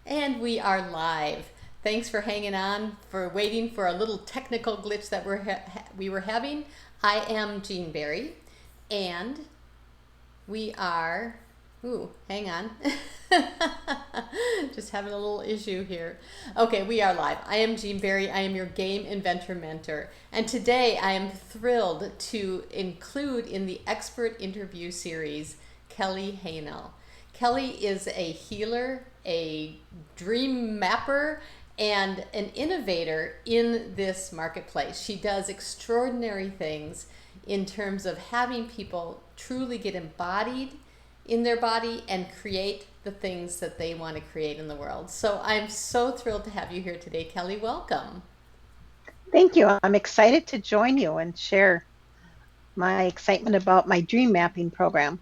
And we are live. Thanks for hanging on, for waiting for a little technical glitch that we were having. I am Jean Berry, and we are. Ooh, hang on. Just having a little issue here. Okay, we are live. I am Jean Berry. I am your game inventor mentor. And today I am thrilled to include in the expert interview series Kellie Haehnel. Kellie is a healer, a dream mapper, and an innovator in this marketplace. She does extraordinary things in terms of having people truly get embodied in their body and create the things that they want to create in the world. So I'm so thrilled to have you here today, Kellie. Welcome. Thank you. I'm excited to join you and share my excitement about my dream mapping program.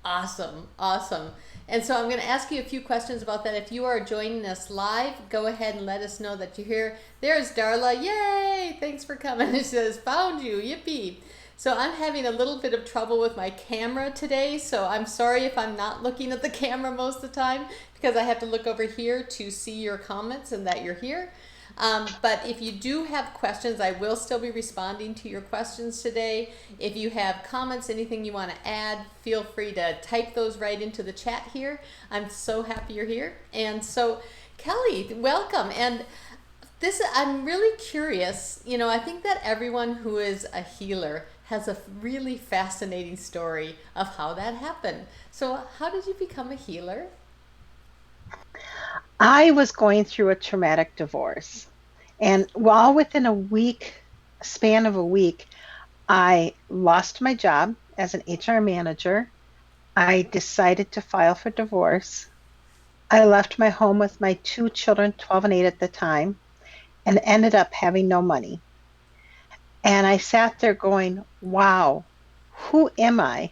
Awesome, awesome. And so I'm going to ask you a few questions about that. If you are joining us live, go ahead and let us know that you're here. There's Darla. Yay! Thanks for coming. It says, found you. Yippee. So I'm having a little bit of trouble with my camera today. So I'm sorry if I'm not looking at the camera most of the time because I have to look over here to see your comments and that you're here. But if you do have questions, I will still be responding to your questions today. If you have comments, anything you want to add, feel free to type those right into the chat here. I'm so happy you're here. And so, Kellie, welcome. And I'm really curious. I think that everyone who is a healer has a really fascinating story of how that happened. So, how did you become a healer? I was going through a traumatic divorce, and while within a span of a week, I lost my job as an HR manager. I decided to file for divorce. I left my home with my two children, 12 and 8 at the time, and ended up having no money. And I sat there going, wow, who am I?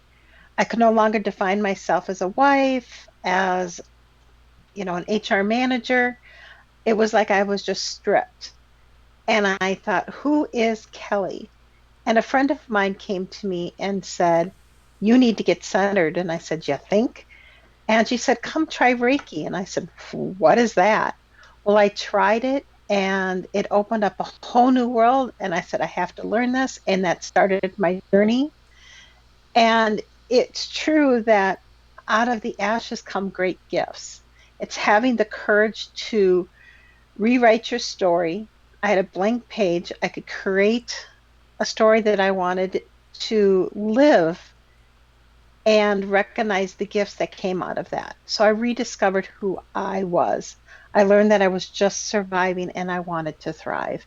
I could no longer define myself as a wife, as an HR manager. It was like I was just stripped. And I thought, who is Kellie? And a friend of mine came to me and said, you need to get centered. And I said, you think? And she said, come try Reiki. And I said, what is that? Well, I tried it and it opened up a whole new world. And I said, I have to learn this. And that started my journey. And it's true that out of the ashes come great gifts. It's having the courage to rewrite your story. I had a blank page. I could create a story that I wanted to live and recognize the gifts that came out of that. So I rediscovered who I was. I learned that I was just surviving and I wanted to thrive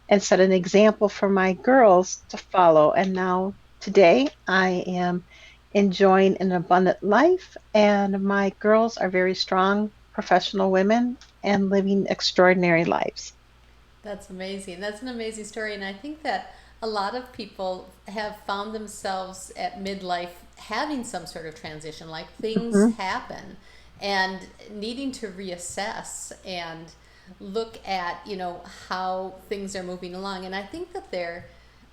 and set an example for my girls to follow. And now today I am enjoying an abundant life, and my girls are very strong professional women and living extraordinary lives. That's amazing. That's an amazing story. And I think that a lot of people have found themselves at midlife having some sort of transition, like things Mhm. happen and needing to reassess and look at, how things are moving along. And I think that there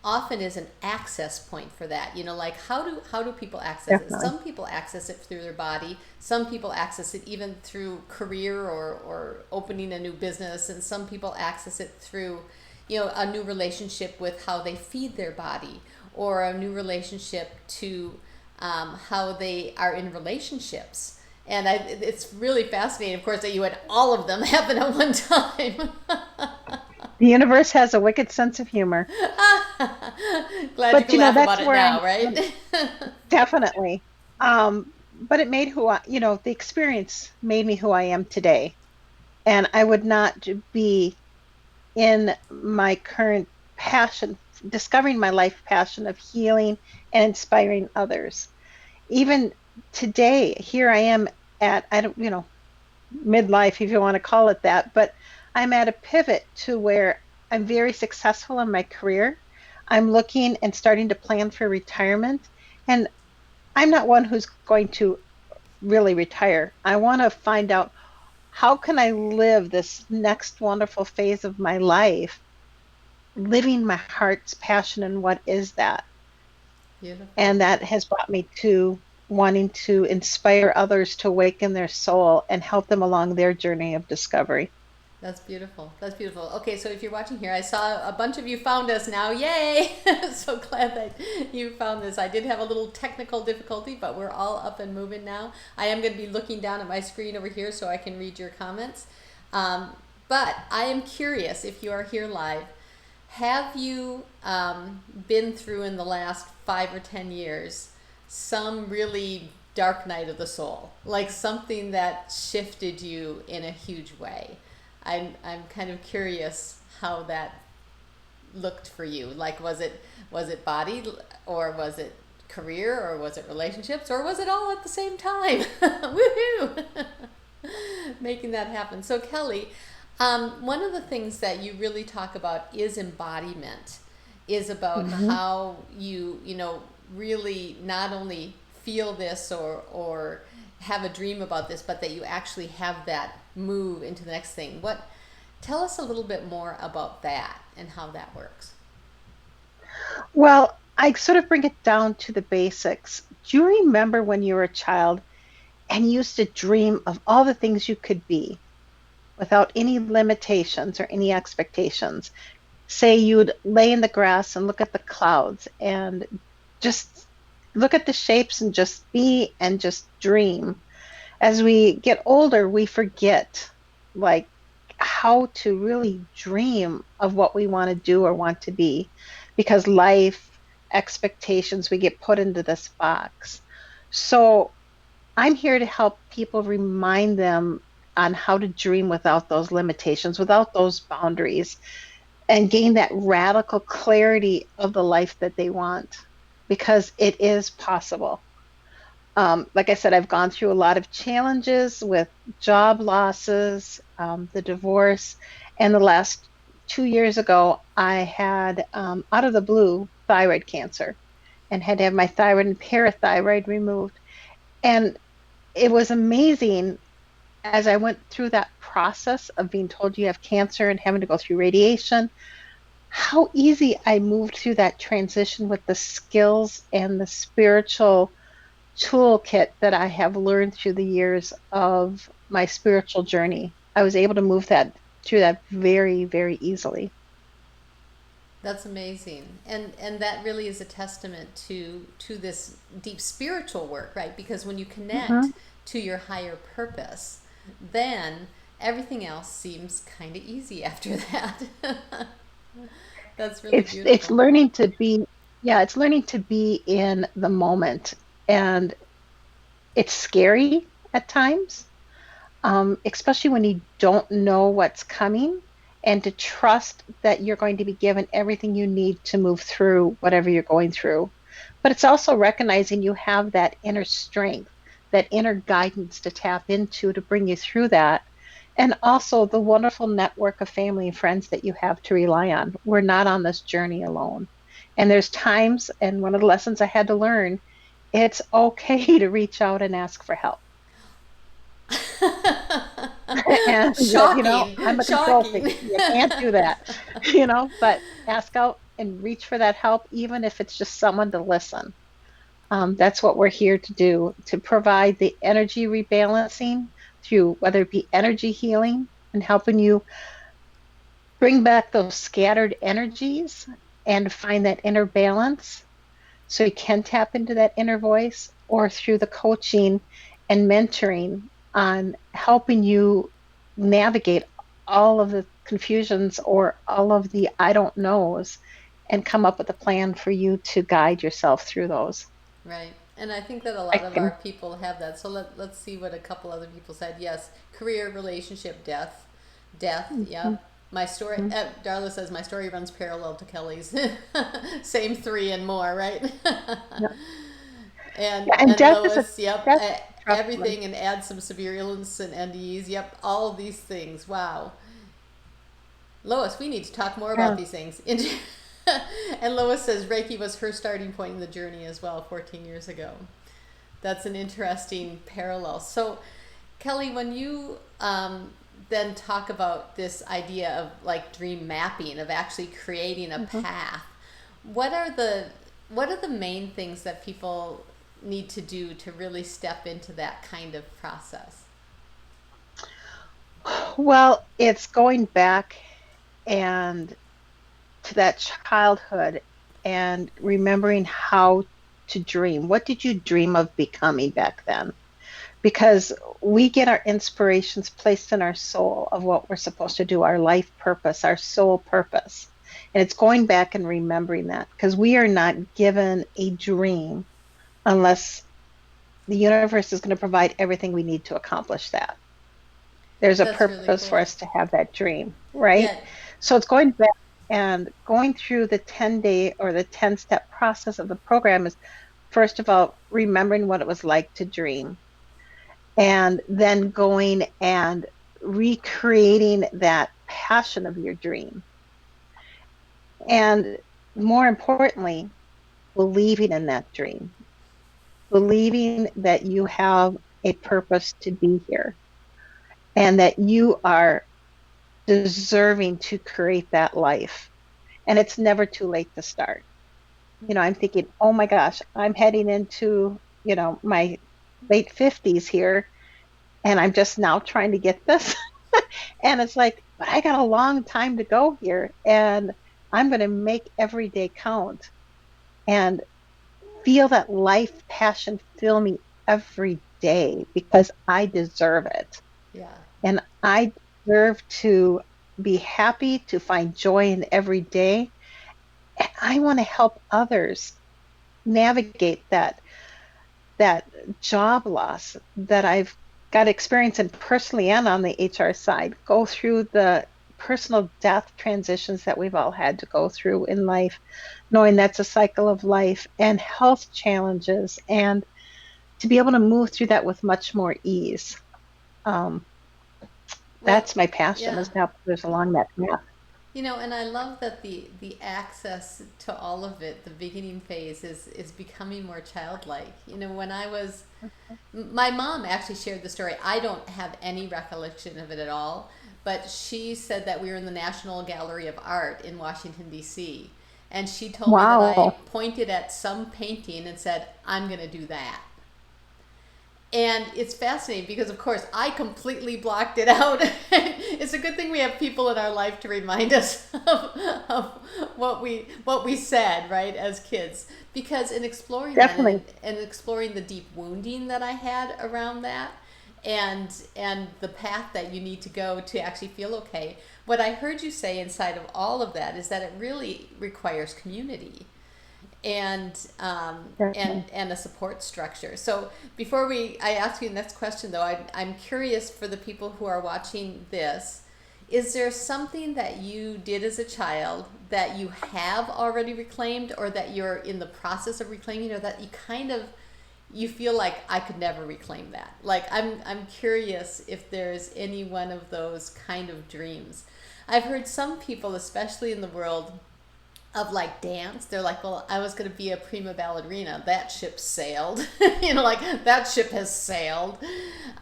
often is an access point for that. Like how do people access it? Definitely. Some people access it through their body. Some people access it even through career or opening a new business, and some people access it through a new relationship with how they feed their body, or a new relationship to how they are in relationships. And it's really fascinating, of course, that you had all of them happen at one time. The universe has a wicked sense of humor. Glad you But can laugh about that's it where now, right? definitely. But it made the experience made me who I am today. And I would not be in my current passion, discovering my life passion of healing and inspiring others. Even today, here I am at, I don't, midlife, if you want to call it that, but I'm at a pivot to where I'm very successful in my career. I'm looking and starting to plan for retirement. And I'm not one who's going to really retire. I want to find out how can I live this next wonderful phase of my life, living my heart's passion and what is that? Beautiful. And that has brought me to wanting to inspire others to awaken their soul and help them along their journey of discovery. That's beautiful. That's beautiful. Okay, so if you're watching here, I saw a bunch of you found us now. Yay! So glad that you found this. I did have a little technical difficulty, but we're all up and moving now. I am going to be looking down at my screen over here so I can read your comments. But I am curious, if you are here live, have you been through in the last 5 or 10 years some really dark night of the soul, like something that shifted you in a huge way? I'm kind of curious how that looked for you. Like, was it body, or was it career, or was it relationships, or was it all at the same time? Woohoo! Making that happen. So Kellie, one of the things that you really talk about is embodiment, is about Hmm. how you really not only feel this or have a dream about this, but that you actually have that move into the next thing. Tell us a little bit more about that and how that works. Well, I sort of bring it down to the basics. Do you remember when you were a child and you used to dream of all the things you could be without any limitations or any expectations? Say you'd lay in the grass and look at the clouds and just look at the shapes and just be and just dream. As we get older, we forget like how to really dream of what we want to do or want to be because life expectations we get put into this box. So I'm here to help people remind them on how to dream without those limitations, without those boundaries, and gain that radical clarity of the life that they want because it is possible. Like I said, I've gone through a lot of challenges with job losses, the divorce, and the last 2 years ago, I had, out of the blue, thyroid cancer and had to have my thyroid and parathyroid removed. And it was amazing as I went through that process of being told you have cancer and having to go through radiation, how easy I moved through that transition with the skills and the spiritual toolkit that I have learned through the years of my spiritual journey. I was able to move that through that very, very easily. That's amazing, and that really is a testament to this deep spiritual work, right? Because when you connect Hmm. to your higher purpose, then everything else seems kind of easy after that. That's really It's beautiful. learning to be, yeah, it's learning to be in the moment, and it's scary at times, especially when you don't know what's coming, and to trust that you're going to be given everything you need to move through whatever you're going through. But it's also recognizing you have that inner strength, that inner guidance to tap into to bring you through that. And also the wonderful network of family and friends that you have to rely on. We're not on this journey alone. And there's times, and one of the lessons I had to learn, it's okay to reach out and ask for help. And Shocking, I'm a control freak. shocking. You can't do that, but ask out and reach for that help, even if it's just someone to listen. That's what we're here to do, to provide the energy rebalancing through whether it be energy healing and helping you bring back those scattered energies and find that inner balance so you can tap into that inner voice, or through the coaching and mentoring on helping you navigate all of the confusions or all of the I don't knows and come up with a plan for you to guide yourself through those. Right. And I think that a I lot of can. our people have that. So let's see what a couple other people said. Yes, career, relationship, death. Death, Mhm. yep. My story, Darla says, my story runs parallel to Kelly's. Same three and more, right? Yeah. and Yeah, and and death is a Lois, yep. death is a tough one. Everything, and add some surveillance and NDEs, yep. All of these things. Wow. Lois, we need to talk more about Yeah. these things. And Lois says Reiki was her starting point in the journey as well, 14 years ago. That's an interesting parallel. So, Kellie, when you then talk about this idea of like dream mapping, of actually creating a Hmm. path, what are the what are the main things that people need to do to really step into that kind of process? Well, it's going back and to that childhood and remembering how to dream. What did you dream of becoming back then? Because we get our inspirations placed in our soul of what we're supposed to do, our life purpose, our soul purpose. And it's going back and remembering that because we are not given a dream unless the universe is going to provide everything we need to accomplish that. There's a That's really purpose for cool. us to have that dream, right? Yeah, So it's going back and going through the 10-day or the 10-step process of the program is, first of all, remembering what it was like to dream, and then going and recreating that passion of your dream. And more importantly, believing in that dream, believing that you have a purpose to be here and that you are deserving to create that life. And it's never too late to start. I'm thinking, oh my gosh, I'm heading into, my late 50s here, and I'm just now trying to get this. And it's like, but I got a long time to go here, and I'm going to make every day count and feel that life passion fill me every day because I deserve it. yeah. And I deserve to be happy, to find joy in every day. And I want to help others navigate that job loss that I've got experience in personally and on the HR side, go through the personal death transitions that we've all had to go through in life, knowing that's a cycle of life and health challenges, and to be able to move through that with much more ease. Um, Well, that's my passion, yeah. is to help others along that path. And I love that the access to all of it, the beginning phase is becoming more childlike. When I was, my mom actually shared the story. I don't have any recollection of it at all, but she said that we were in the National Gallery of Art in Washington D.C. and she told me that I Wow, pointed at some painting and said, "I'm going to do that." And it's fascinating because, of course, I completely blocked it out. It's a good thing we have people in our life to remind us of what we said, right, as kids. Because in exploring that, and, definitely. and exploring the deep wounding that I had around that, and the path that you need to go to actually feel okay, what I heard you say inside of all of that is that it really requires community and Definitely. and a support structure. So before I ask you the next question, though, I'm curious for the people who are watching this. Is there something that you did as a child that you have already reclaimed, or that you're in the process of reclaiming, or that you feel like I could never reclaim that? Like I'm curious if there's any one of those kind of dreams. I've heard some people, especially in the world of like dance, they're like, well, I was going to be a prima ballerina, that ship sailed. Like that ship has sailed.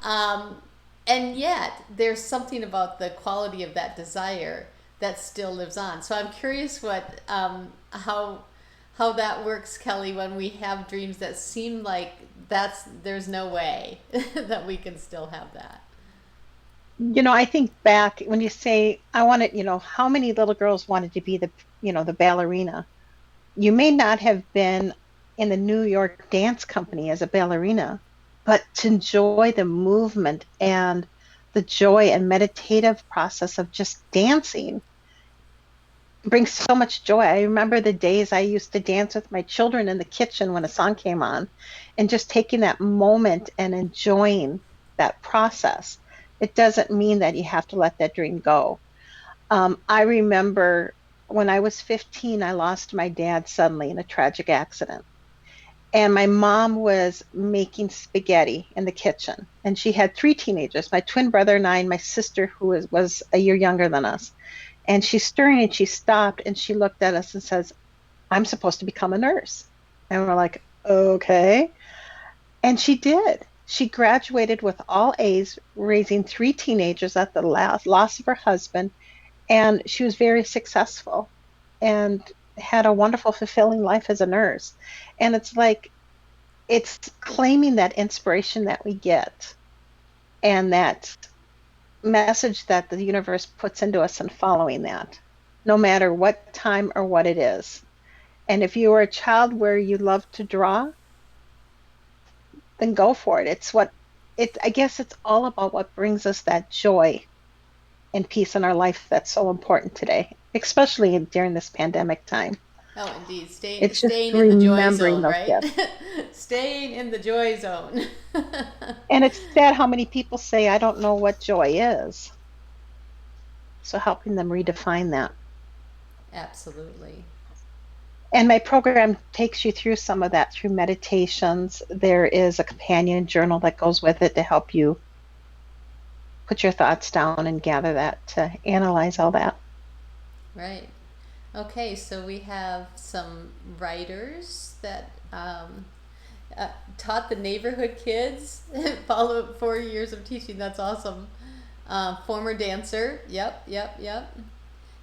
um, and yet there's something about the quality of that desire that still lives on. So I'm curious how that works, Kelly, when we have dreams that seem like there's no way that we can still have that. I think back when you say, I wanted, how many little girls wanted to be the ballerina? You may not have been in the New York Dance Company as a ballerina, but to enjoy the movement and the joy and meditative process of just dancing brings so much joy. I remember the days I used to dance with my children in the kitchen when a song came on, and just taking that moment and enjoying that process. It doesn't mean that you have to let that dream go. I remember when I was 15, I lost my dad suddenly in a tragic accident. And my mom was making spaghetti in the kitchen. And she had three teenagers, my twin brother and I, and my sister, who was a year younger than us. And she's stirring, and she stopped and she looked at us and says, I'm supposed to become a nurse. And we're like, okay. And she did. She graduated with all A's, raising three teenagers at the last loss of her husband. And she was very successful and had a wonderful, fulfilling life as a nurse. And it's like, it's claiming that inspiration that we get and that message that the universe puts into us and following that, no matter what time or what it is. And if you are a child where you love to draw, then go for it. It's what it I guess it's all about what brings us that joy and peace in our life that's so important today, especially during this pandemic time. Oh, indeed. It's just Staying in the joy remembering zone, those right? gifts. Staying in the joy zone. And it's sad how many people say, I don't know what joy is. So helping them redefine that. Absolutely. And my program takes you through some of that through meditations. There is a companion journal that goes with it to help you put your thoughts down and gather that, to analyze all that. Right. Okay, so we have some writers that taught the neighborhood kids, followed 4 years of teaching. That's awesome. Former dancer. Yep, yep, yep.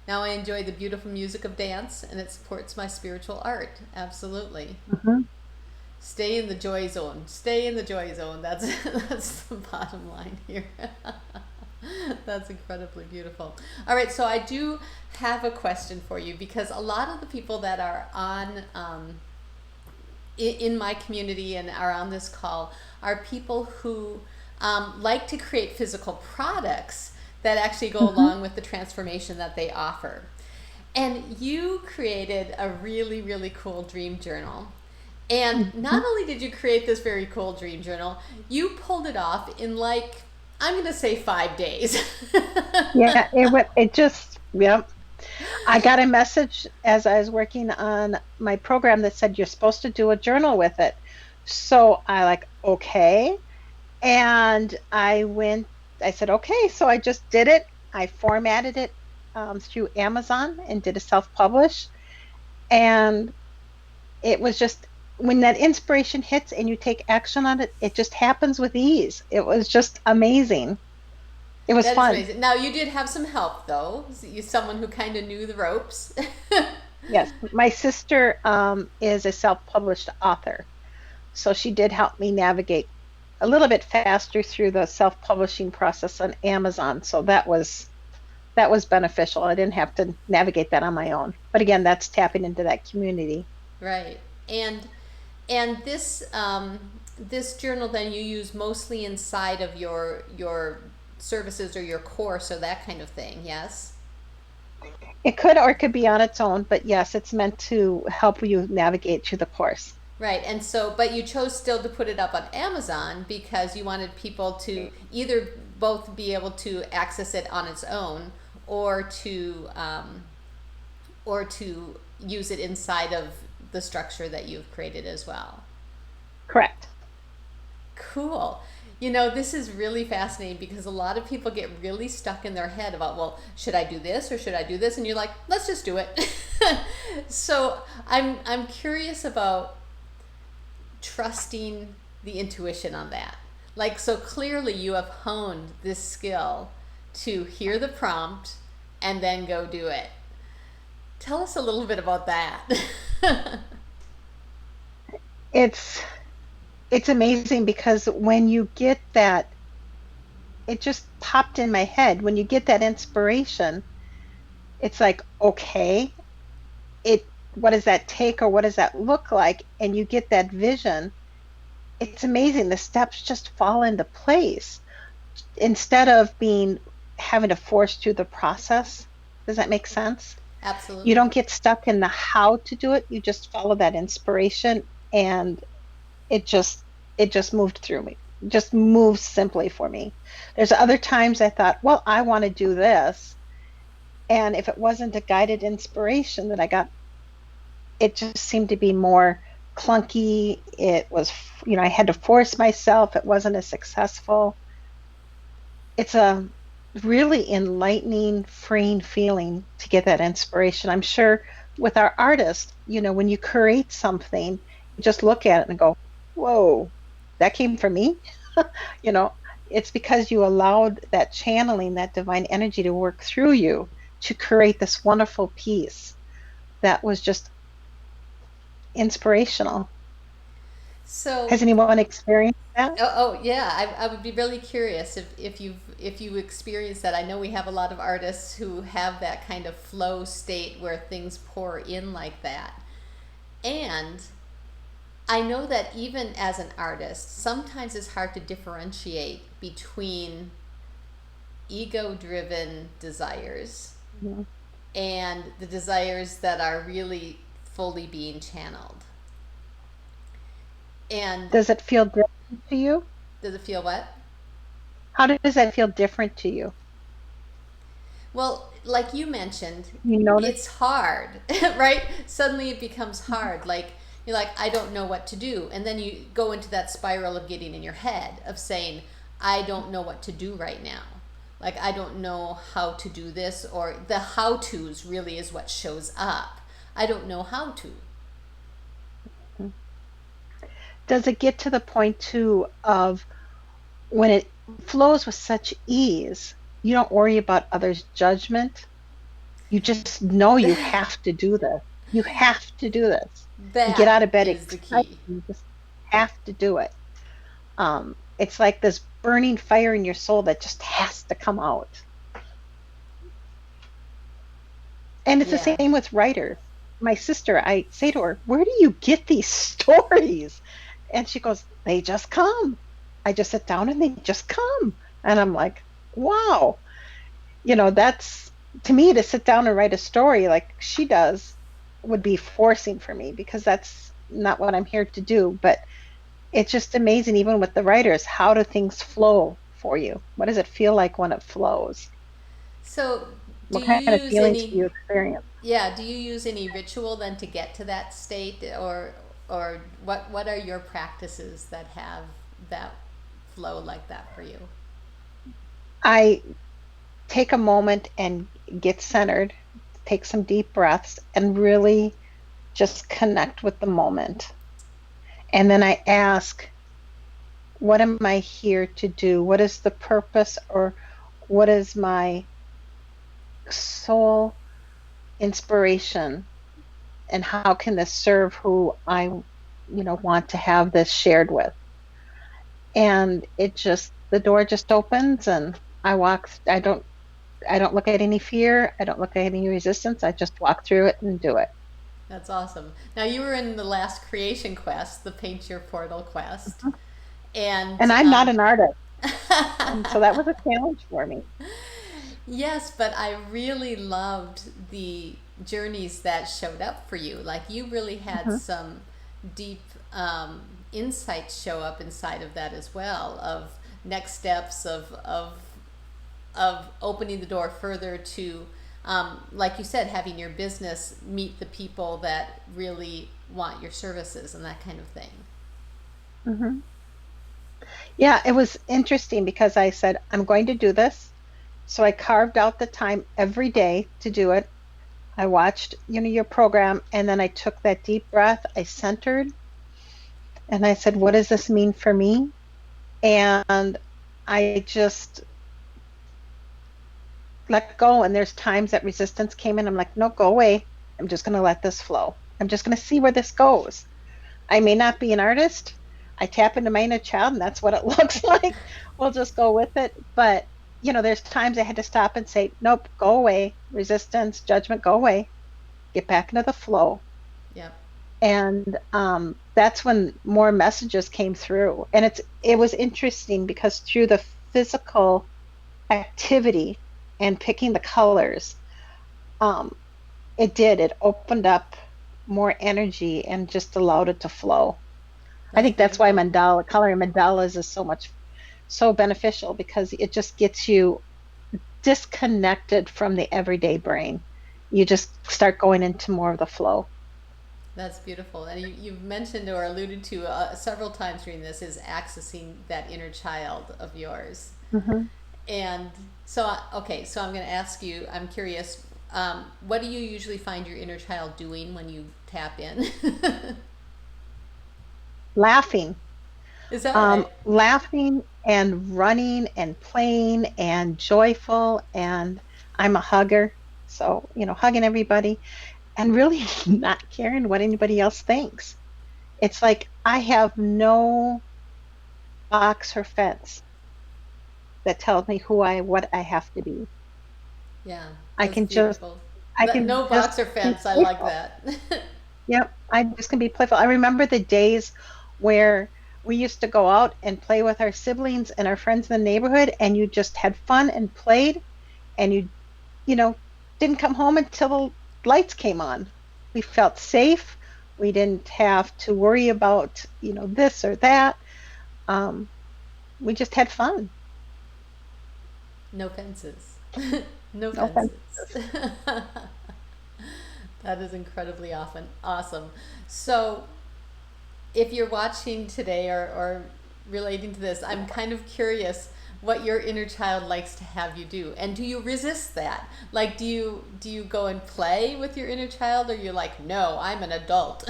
Now I enjoy the beautiful music of dance and it supports my spiritual art. Absolutely. Mhm. Stay in the joy zone. Stay in the joy zone. That's that's the bottom line here. That's incredibly beautiful. All right, so I do have a question for you because a lot of the people that are on in my community and are on this call are people who like to create physical products that actually go Mhm. along with the transformation that they offer. And you created a really, really cool dream journal. And not Mhm. only did you create this very cool dream journal, you pulled it off in like, I'm going to say 5 days. Yeah, it just, yep. I got a message as I was working on my program that said you're supposed to do a journal with it. So I like, okay. And I said, okay. So I just did it. I formatted it through Amazon and did a self-publish. And it was just when that inspiration hits and you take action on it, it just happens with ease. It was just amazing. It was That is fun. amazing. Now, you did have some help, though. You someone who kind of knew the ropes. Yes. My sister is a self-published author. So she did help me navigate a little bit faster through the self-publishing process on Amazon. So that was beneficial. I didn't have to navigate that on my own. But again, that's tapping into that community. Right. And this this journal then you use mostly inside of your services or your course or that kind of thing. Yes. It could or it could be on its own, but yes, it's meant to help you navigate through the course. Right. And so, but you chose still to put it up on Amazon because you wanted people to either both be able to access it on its own or to use it inside of the structure that you've created as well. Correct. Cool. You know, this is really fascinating because a lot of people get really stuck in their head about, well, should I do this or should I do this? And you're like, let's just do it. So I'm curious about trusting the intuition on that. Like, so clearly you have honed this skill to hear the prompt and then go do it. Tell us a little bit about that. It's it's amazing because when you get that, it just popped in my head. When you get that inspiration, it's like, okay, it what does that take or what does that look like? And you get that vision. It's amazing. The steps just fall into place instead of being having to force through the process. Does that make sense? You Absolutely. don't get stuck in the how to do it. You just follow that inspiration and it just it just moved through me. Just moves simply for me. There's other times I thought, well, I want to do this. And if it wasn't a guided inspiration that I got, it just seemed to be more clunky. It was, I had to force myself. It wasn't as successful. It's a really enlightening, freeing feeling to get that inspiration. I'm sure with our artists, when you create something, you just look at it and go, whoa, that came from me. you know, it's because you allowed that channeling, that divine energy to work through you to create this wonderful piece that was just inspirational. So, Has anyone experienced that? yeah, I would be really curious if you experience that. I know we have a lot of artists who have that kind of flow state where things pour in like that. And I know that even as an artist, sometimes it's hard to differentiate between ego driven desires Mhm. and the desires that are really fully being channeled. And Does it feel different to you? does it feel what? How does that feel different to you? Well, like you mentioned, You notice? it's hard, right? Suddenly it becomes hard. Like, you're like, I don't know what to do. And then you go into that spiral of getting in your head of saying, I don't know what to do right now. Like, I don't know how to do this, or the how to's really is what shows up. I don't know how to. Does it get to the point too of when it flows with such ease, you don't worry about others' judgment? You just know you have to do this. You have to do this. You get That out of bed is the excited. key. You just have to do it. It's like this burning fire in your soul that just has to come out. And it's the Yeah. same with writers. My sister, I say to her, where do you get these stories? And she goes, they just come. I just sit down and they just come. And I'm like, wow. That's to me to sit down and write a story like she does would be forcing for me because that's not what I'm here to do. But it's just amazing, even with the writers, how do things flow for you? What does it feel like when it flows? So, do What kind you of use feelings do any you experience? Yeah, do you use any ritual then to get to that state, or what are your practices that have that flow like that for you? I take a moment and get centered, take some deep breaths, and really just connect with the moment. And then I ask, what am I here to do? What is the purpose, or what is my soul inspiration? And how can this serve who I want to have this shared with? And the door just opens and I walk. I don't look at any fear. I don't look at any resistance. I just walk through it and do it. That's awesome. Now you were in the last creation quest, the Paint Your Portal quest, and And I'm not an artist. And so that was a challenge for me. yes, but I really loved the journeys that showed up for you. Like, you really had Mhm. some deep insights show up inside of that as well, of next steps of opening the door further to, like you said, having your business meet the people that really want your services and that kind of thing. Mhm. Yeah, it was interesting because I said, I'm going to do this. So I carved out the time every day to do it. I watched, your program, and then I took that deep breath. I centered and I said, what does this mean for me? And I just let go. And there's times that resistance came in. I'm like, no, go away. I'm just going to let this flow. I'm just going to see where this goes. I may not be an artist. I tap into my inner child, and that's what it looks like. We'll just go with it. But, there's times I had to stop and say, nope, go away. Resistance, judgment, go away. Get back into the flow. Yep. And that's when more messages came through. And it was interesting because through the physical activity and picking the colors, um, it opened up more energy and just allowed it to flow. I That's think that's why beautiful. coloring mandalas is so beneficial because it just gets you disconnected from the everyday brain. You just start going into more of the flow. That's beautiful. And you've mentioned or alluded to several times during this is accessing that inner child of yours. Hmm. And so, okay, so I'm going to ask you, I'm curious, what do you usually find your inner child doing when you tap in? Laughing, Is that right? laughing and running and playing and joyful. And I'm a hugger. So, hugging everybody and really not caring what anybody else thinks. It's like I have no box or fence that tells me what I have to be. Yeah, I that's can just, beautiful. I can No just box or be fence. I like playful. that. Yep, I just can be playful. I remember the days where we used to go out and play with our siblings and our friends in the neighborhood, and you just had fun and played, and you know, didn't come home until the lights came on. We felt safe. We didn't have to worry about, this or that. Um, we just had fun. No fences. No No fun. fences. That is incredibly often awesome. So, if you're watching today or relating to this, I'm kind of curious what your inner child likes to have you do, and do you resist that? Like, do you go and play with your inner child, or you're like, no, I'm an adult?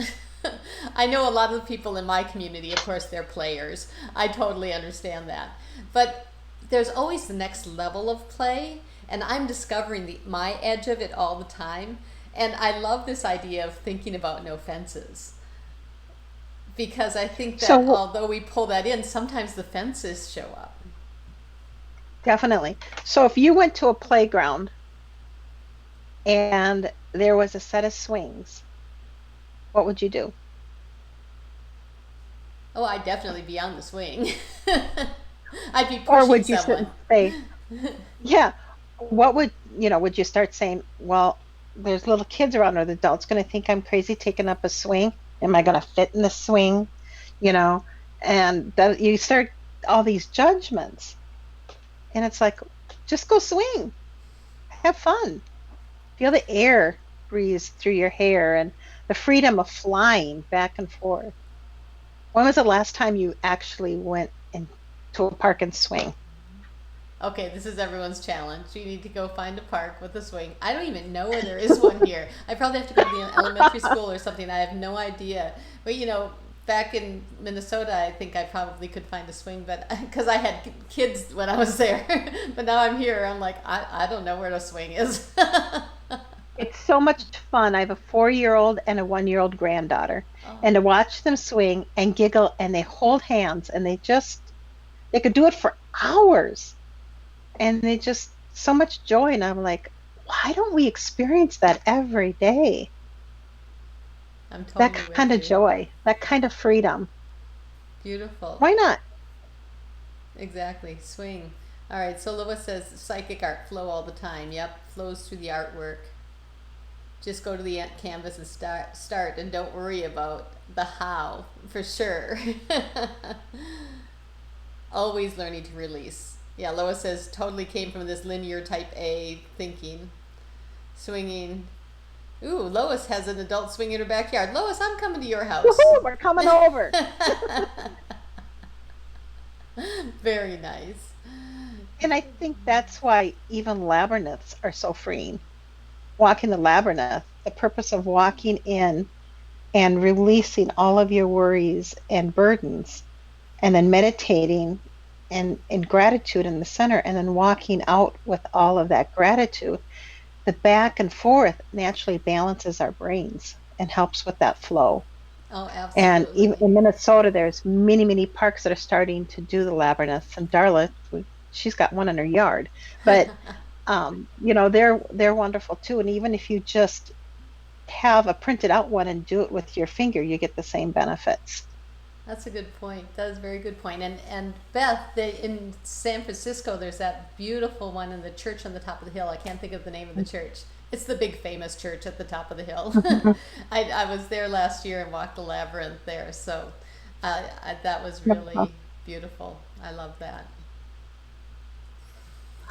I know a lot of the people in my community, of course, they're players. I totally understand that, but there's always the next level of play, and I'm discovering my edge of it all the time. And I love this idea of thinking about no fences, because I think that So although we pull that in, sometimes the fences show up. definitely. So if you went to a playground and there was a set of swings, what would you do? Oh, I'd definitely be on the swing. I'd be Or pushing would you sit someone. and say, yeah, would you start saying, well, there's little kids around or the adults going to think I'm crazy taking up a swing. Am I going to fit in the swing? You know, and that you start all these judgments. And it's like, just go swing, have fun, feel the air breeze through your hair and the freedom of flying back and forth. When was the last time you actually went into a park and swing? Okay, this is everyone's challenge. You need to go find a park with a swing. I don't even know where there is one here. I probably have to go to the elementary school or something. I have no idea. But back in Minnesota, I think I probably could find a swing, but because I had kids when I was there. But now I'm here, I'm like, I don't know where the swing is. It's so much fun. I have a 4-year-old and a 1-year-old granddaughter, Oh, and to watch them swing and giggle and they hold hands and they could do it for hours and they just so much joy. And I'm like, why don't we experience that every day? I'm That totally with kind of you. joy, that kind of freedom. Beautiful. Why not? Exactly. Swing. All right. So Lois says psychic art flow all the time. Yep. Flows through the artwork. Just go to the canvas and start and don't worry about the how, for sure. Always learning to release. Yeah, Lois says totally came from this linear type A thinking. Swinging. Ooh, Lois has an adult swing in her backyard. Lois, I'm coming to your house. Woohoo, we're coming over. Very nice. And I think that's why even labyrinths are so freeing. Walking the labyrinth, the purpose of walking in and releasing all of your worries and burdens, and then meditating and in gratitude in the center, and then walking out with all of that gratitude, the back and forth naturally balances our brains and helps with that flow. Oh, And even absolutely. in Minnesota, there's many, many parks that are starting to do the labyrinths. And Darla, she's got one in her yard. But they're wonderful too. And even if you just have a printed out one and do it with your finger, you get the same benefits. That's a good point. That is a very good point. And Beth, in San Francisco, there's that beautiful one in the church on the top of the hill. I can't think of the name of the church. It's the big famous church at the top of the hill. I was there last year and walked the labyrinth there, so that was really beautiful. I love that.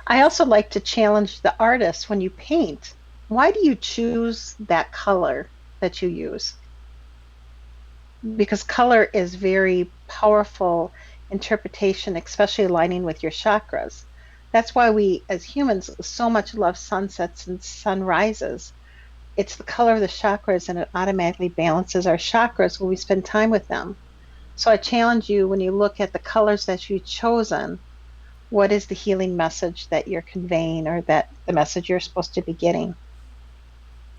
I also like to challenge the artist when you paint. Why do you choose that color that you use? Because color is very powerful interpretation, especially aligning with your chakras. That's why we, as humans, so much love sunsets and sunrises. It's the color of the chakras, and it automatically balances our chakras when we spend time with them. So I challenge you when you look at the colors that you've chosen, what is the healing message that you're conveying or that the message you're supposed to be getting?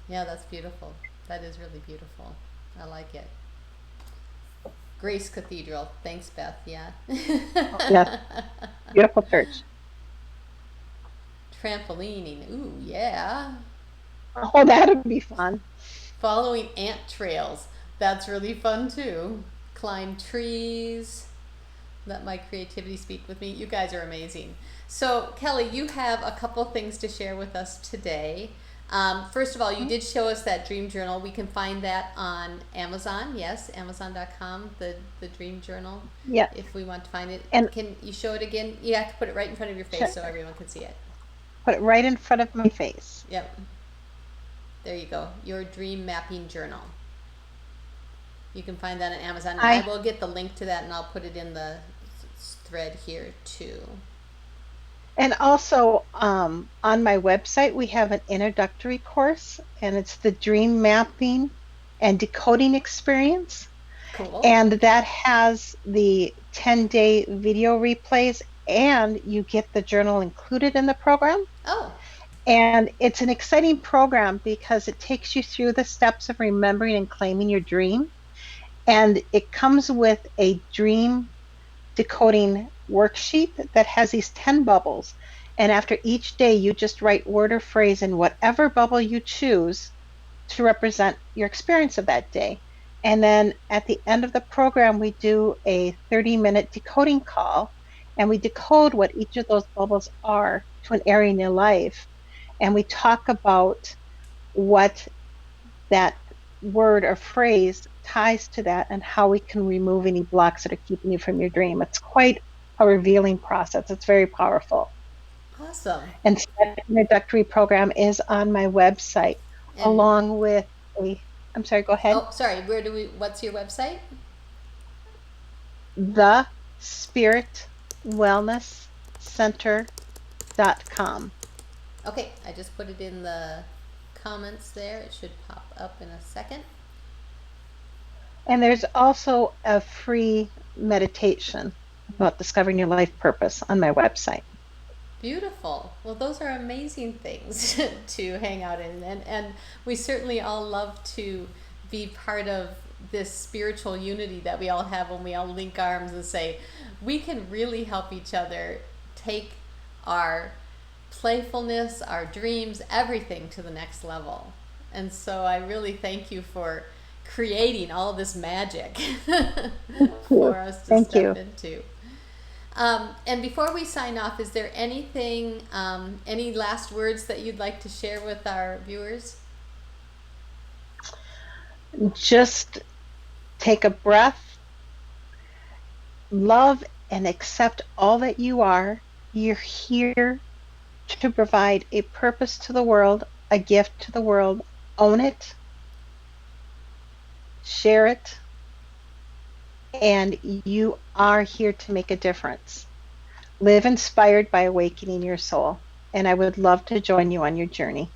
Yeah, that's beautiful. That is really beautiful. I like it. Grace Cathedral. Thanks, Beth. Yeah. Yes, beautiful church. Trampolining. Ooh, yeah. Oh, that'd be fun. Following ant trails. That's really fun too. Climb trees. Let my creativity speak with me. You guys are amazing. So, Kelly, you have a couple things to share with us today. First of all, you did show us that dream journal. We can find that on Amazon. Yes, Amazon.com, the dream journal. Yes. If we want to find it. And Can you show it again? You have to put it right in front of your face sure, so everyone can see it. put it right in front of my face. Yep. There you go. Your dream mapping journal. You can find that on Amazon. I I will get the link to that and I'll put it in the thread here too. And also, on my website, we have an introductory course, and it's the dream mapping and decoding experience. Cool. And that has the 10-day video replays, and you get the journal included in the program. Oh, And it's an exciting program because it takes you through the steps of remembering and claiming your dream. And it comes with a dream decoding worksheet that has these 10 bubbles. And after each day, you just write word or phrase in whatever bubble you choose to represent your experience of that day. And then at the end of the program, we do a 30-minute decoding call, and we decode what each of those bubbles are to an area in your life. And we talk about what that word or phrase ties to that and how we can remove any blocks that are keeping you from your dream. It's quite a revealing process. It's very powerful. awesome. And so that introductory program is on my website, And along with I'm sorry, go ahead. oh, sorry. What's your website? The Spirit Wellness Center.com. Okay, I just put it in the comments there. It should pop up in a second. And there's also a free meditation about discovering your life purpose on my website. Beautiful. Well, those are amazing things to hang out in. And we certainly all love to be part of this spiritual unity that we all have when we all link arms and say, we can really help each other take our playfulness, our dreams, everything to the next level. And so I really thank you for creating all this magic for us to Thank step you. into. And before we sign off, is there anything, any last words that you'd like to share with our viewers? Just take a breath, love and accept all that you are. You're here to provide a purpose to the world, a gift to the world. Own it, share it, and you are here to make a difference. Live inspired by awakening your soul. And I would love to join you on your journey.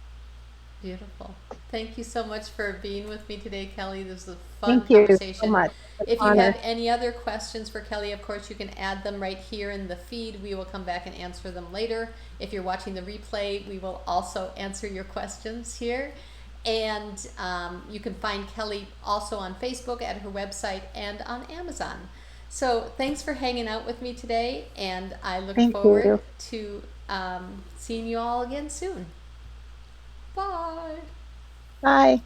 Beautiful. Thank you so much for being with me today, Kelly. This was a fun Thank you so conversation. much. It's an If you have honor. any other questions for Kelly, of course, you can add them right here in the feed. We will come back and answer them later. If you're watching the replay, we will also answer your questions here. And you can find Kelly also on Facebook, at her website, and on Amazon. So thanks for hanging out with me today, and I look Thank forward you. to seeing you all again soon. Bye. Bye.